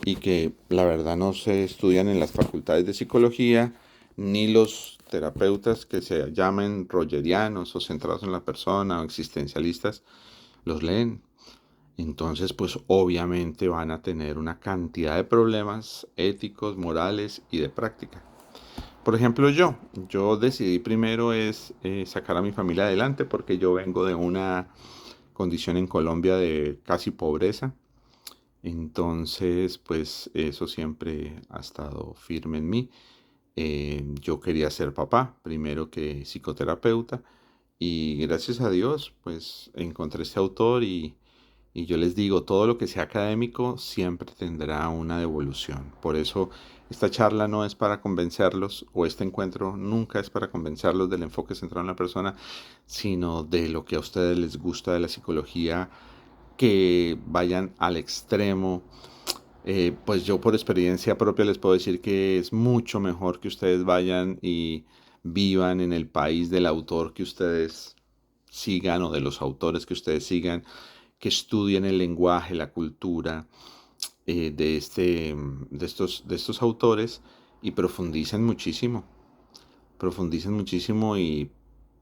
y que la verdad no se estudian en las facultades de psicología ni los terapeutas que se llamen rogerianos o centrados en la persona o existencialistas los leen. Entonces, pues obviamente van a tener una cantidad de problemas éticos, morales y de práctica. Por ejemplo, yo decidí primero sacar a mi familia adelante porque yo vengo de una condición en Colombia de casi pobreza. Entonces, pues eso siempre ha estado firme en mí. Yo quería ser papá, primero que psicoterapeuta, y gracias a Dios, pues encontré este autor y yo les digo, todo lo que sea académico siempre tendrá una devolución. Por eso esta charla no es para convencerlos, o este encuentro nunca es para convencerlos del enfoque centrado en la persona, sino de lo que a ustedes les gusta de la psicología, que vayan al extremo. Pues yo por experiencia propia les puedo decir que es mucho mejor que ustedes vayan y vivan en el país del autor que ustedes sigan o de los autores que ustedes sigan, que estudien el lenguaje, la cultura de estos autores y profundicen muchísimo y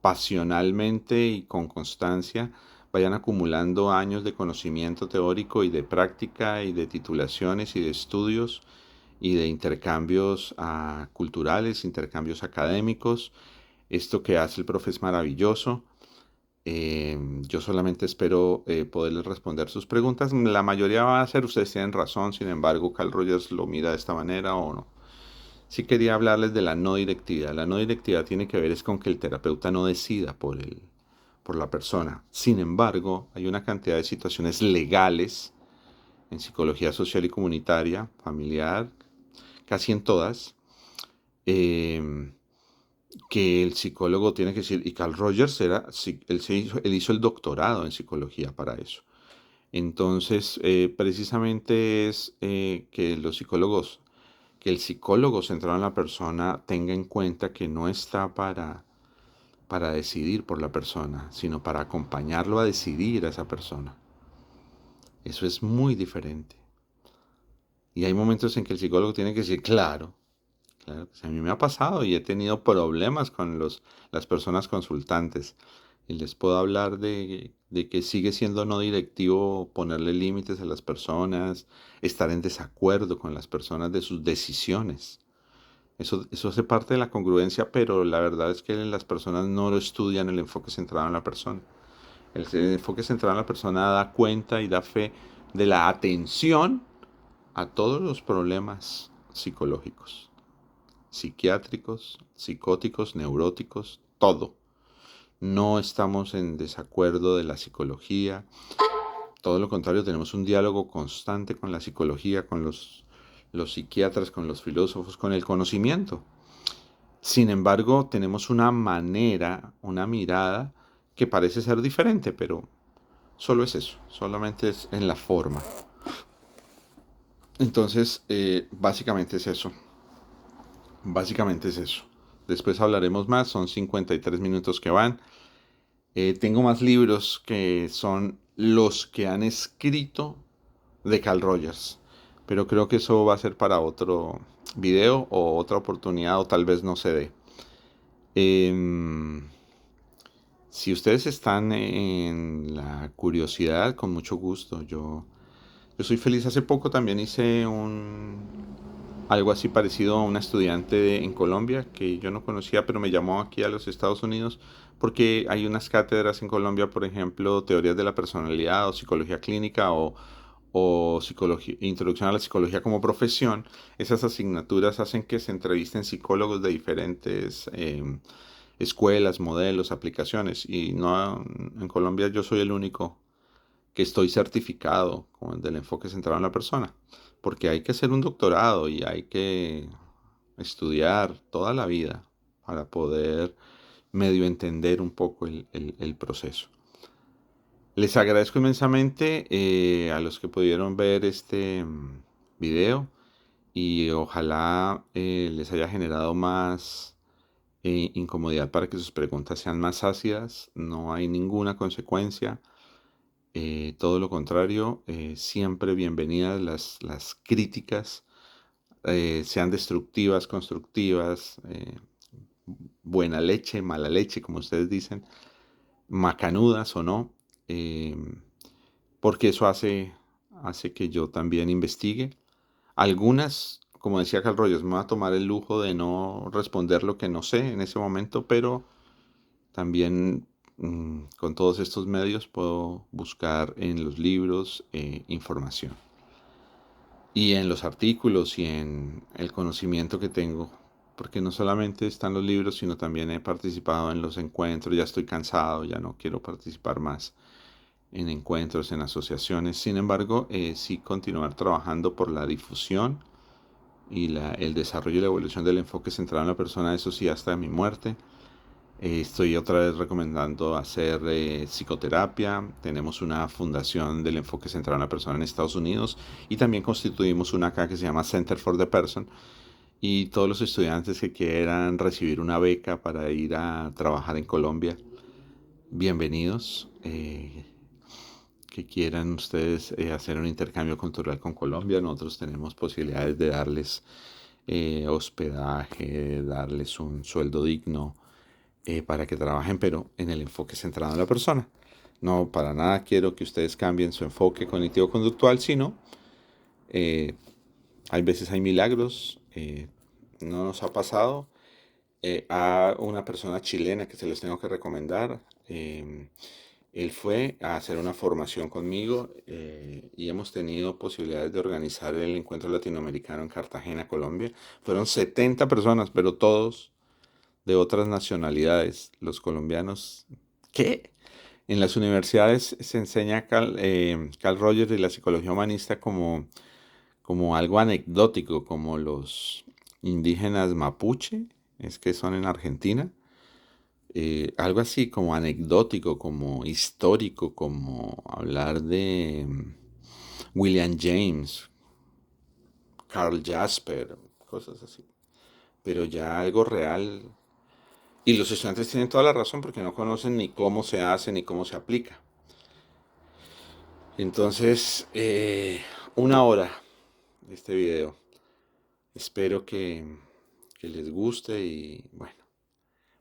pasionalmente y con constancia vayan acumulando años de conocimiento teórico y de práctica y de titulaciones y de estudios y de intercambios culturales, intercambios académicos. Esto que hace el profe es maravilloso. Yo solamente espero poderles responder sus preguntas. La mayoría va a ser, ustedes tienen razón, sin embargo, Carl Rogers lo mira de esta manera o no. Sí quería hablarles de la no directividad. La no directividad tiene que ver es con que el terapeuta no decida por la persona. Sin embargo, hay una cantidad de situaciones legales en psicología social y comunitaria, familiar, casi en todas, eh, que el psicólogo tiene que decir, y Carl Rogers él hizo el doctorado en psicología para eso. Entonces, precisamente es que el psicólogo centrado en la persona tenga en cuenta que no está para decidir por la persona, sino para acompañarlo a decidir a esa persona. Eso es muy diferente. Y hay momentos en que el psicólogo tiene que decir, claro, claro, pues a mí me ha pasado y he tenido problemas con las personas consultantes. Y les puedo hablar de que sigue siendo no directivo ponerle límites a las personas, estar en desacuerdo con las personas de sus decisiones. Eso hace parte de la congruencia, pero la verdad es que las personas no lo estudian el enfoque centrado en la persona. El enfoque centrado en la persona da cuenta y da fe de la atención a todos los problemas psicológicos, psiquiátricos, psicóticos, neuróticos, todo. No estamos en desacuerdo de la psicología, todo lo contrario, tenemos un diálogo constante con la psicología, con los psiquiatras, con los filósofos, con el conocimiento. Sin embargo, tenemos una manera, una mirada que parece ser diferente, pero solo es eso, solamente es en la forma. Entonces, básicamente es eso. Básicamente es eso. Después hablaremos más, son 53 minutos que van. Tengo más libros que son los que han escrito de Carl Rogers, pero creo que eso va a ser para otro video o otra oportunidad o tal vez no se dé. Em, si ustedes están en la curiosidad, con mucho gusto. Yo soy feliz. Hace poco también hice algo así parecido a una estudiante en Colombia que yo no conocía, pero me llamó aquí a los Estados Unidos porque hay unas cátedras en Colombia, por ejemplo, teorías de la personalidad o psicología clínica o introducción a la psicología como profesión. Esas asignaturas hacen que se entrevisten psicólogos de diferentes escuelas, modelos, aplicaciones. Y no, en Colombia yo soy el único que estoy certificado con del enfoque centrado en la persona, porque hay que hacer un doctorado y hay que estudiar toda la vida para poder medio entender un poco el proceso. Les agradezco inmensamente a los que pudieron ver este video y ojalá les haya generado más incomodidad para que sus preguntas sean más ácidas. No hay ninguna consecuencia. Todo lo contrario, siempre bienvenidas las críticas, sean destructivas, constructivas, buena leche, mala leche, como ustedes dicen, macanudas o no, eh, porque eso hace que yo también investigue. Algunas, como decía Carl Rogers, me voy a tomar el lujo de no responder lo que no sé en ese momento, pero también con todos estos medios puedo buscar en los libros información. Y en los artículos y en el conocimiento que tengo, porque no solamente están los libros, sino también he participado en los encuentros, ya estoy cansado, ya no quiero participar más en encuentros, en asociaciones. Sin embargo, sí continuar trabajando por la difusión y el desarrollo y la evolución del enfoque centrado en la persona, eso sí, hasta mi muerte. Estoy otra vez recomendando hacer psicoterapia. Tenemos una fundación del enfoque centrado en la persona en Estados Unidos y también constituimos una acá que se llama Center for the Person. Y todos los estudiantes que quieran recibir una beca para ir a trabajar en Colombia, bienvenidos. Que quieran ustedes hacer un intercambio cultural con Colombia, nosotros tenemos posibilidades de darles hospedaje, darles un sueldo digno para que trabajen, pero en el enfoque centrado en la persona. No, para nada quiero que ustedes cambien su enfoque cognitivo-conductual, sino eh, hay veces hay milagros, no nos ha pasado. A una persona chilena que se les tengo que recomendar. Él fue a hacer una formación conmigo y hemos tenido posibilidades de organizar el encuentro latinoamericano en Cartagena, Colombia. Fueron 70 personas, pero todos de otras nacionalidades. Los colombianos, ¿qué? En las universidades se enseña Carl Rogers y la psicología humanista como algo anecdótico, como los indígenas mapuche, es que son en Argentina, algo así como anecdótico, como histórico, como hablar de William James, Carl Jasper, cosas así. Pero ya algo real. Y los estudiantes tienen toda la razón porque no conocen ni cómo se hace ni cómo se aplica. Entonces, 1 hora de este video. Espero que les guste y bueno,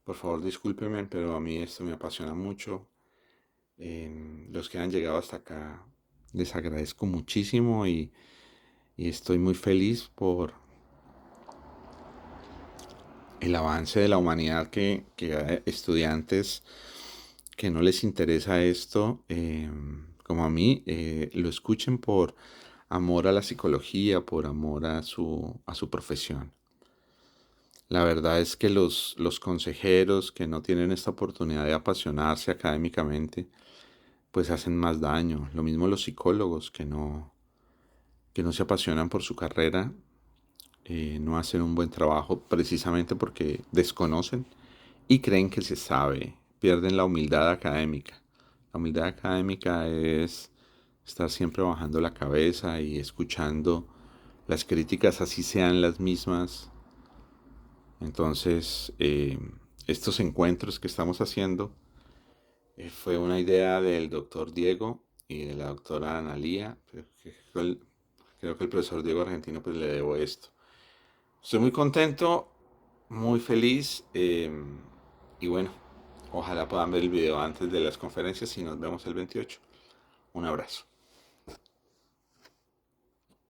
por favor discúlpenme, pero a mí esto me apasiona mucho. Los que han llegado hasta acá les agradezco muchísimo y estoy muy feliz por el avance de la humanidad que hay estudiantes que no les interesa esto, como a mí, lo escuchen por amor a la psicología, por amor a su profesión. La verdad es que los consejeros que no tienen esta oportunidad de apasionarse académicamente, pues hacen más daño. Lo mismo los psicólogos que no se apasionan por su carrera, no hacen un buen trabajo precisamente porque desconocen y creen que se sabe, pierden la humildad académica. La humildad académica es estar siempre bajando la cabeza y escuchando las críticas, así sean las mismas. Entonces, estos encuentros que estamos haciendo fue una idea del doctor Diego y de la doctora Analía. Creo que el profesor Diego Argentino pues le debo esto. Estoy muy contento, muy feliz y bueno, ojalá puedan ver el video antes de las conferencias y nos vemos el 28. Un abrazo.